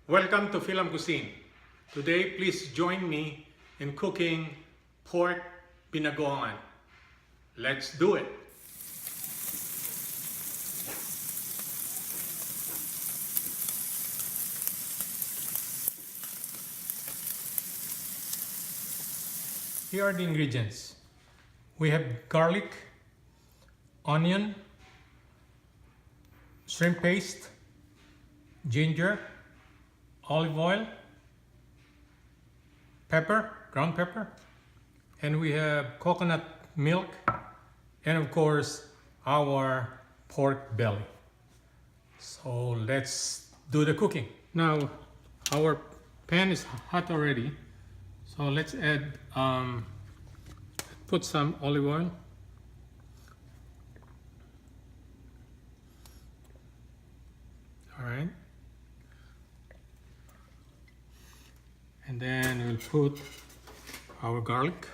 Welcome to FILAM Cuisine. Today, please join me in cooking pork binagoongan. Let's do it. Here are the ingredients. We have garlic, onion, shrimp paste, ginger, olive oil, pepper, ground pepper, and we have coconut milk, and of course our pork belly. So let's do the cooking. Now our pan is hot already, so let's add put some olive oil. All right. And then we'll put our garlic.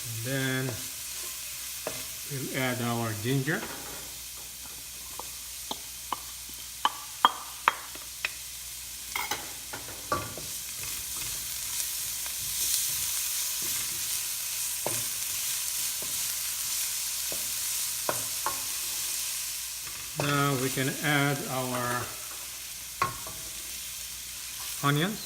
And then we'll add our ginger. Now we can add our onions.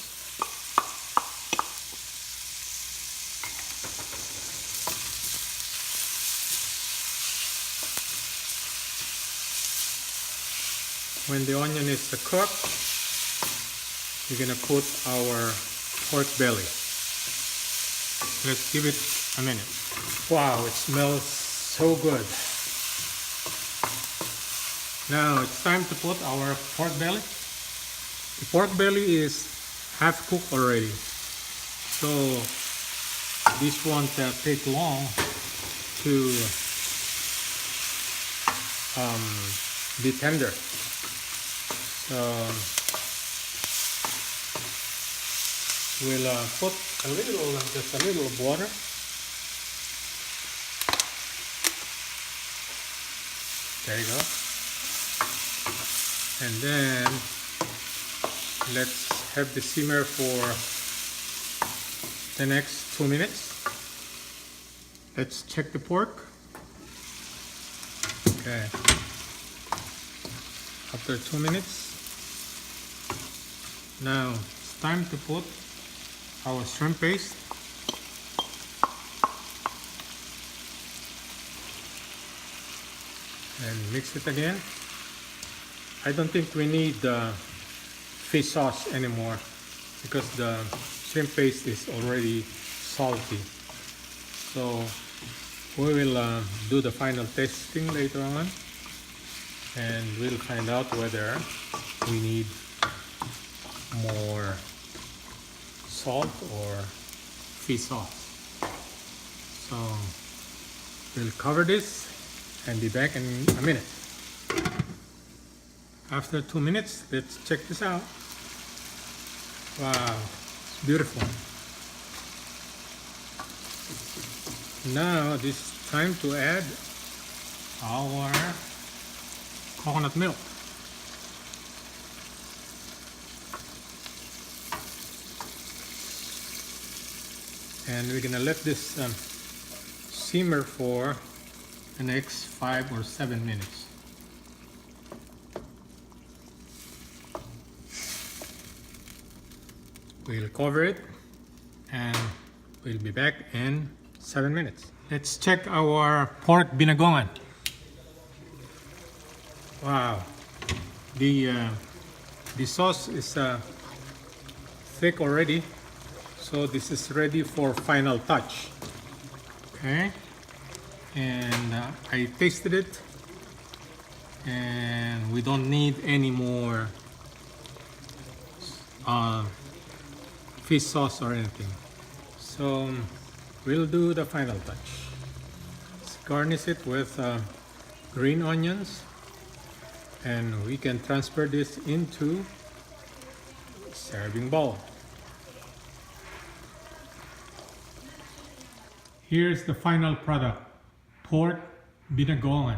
When the onion is cooked, we're gonna put our pork belly. Let's give it a minute. Wow, it smells so good. Now it's time to put our pork belly. The pork belly is half cooked already, so this won't take long to be tender. So we'll put just a little of water. There you go. And then let's have the simmer for the next 2 minutes. Let's check the pork. Okay. After 2 minutes, now it's time to put our shrimp paste. And mix it again. I don't think we need fish sauce anymore because the shrimp paste is already salty. So we will do the final testing later on, and we'll find out whether we need more salt or fish sauce. So we'll cover this and be back in a minute. After 2 minutes, let's check this out. Wow, it's beautiful. Now this is time to add our coconut milk. And we're gonna let this simmer for the next 5 or 7 minutes. We'll cover it and we'll be back in 7 minutes. Let's check our pork binagoongan. Wow, the sauce is thick already, so this is ready for final touch. Okay, and I tasted it, and we don't need any more fish sauce or anything. So we'll do the final touch. Let's garnish it with green onions, and we can transfer this into serving bowl. Here's the final product, pork binagoongan.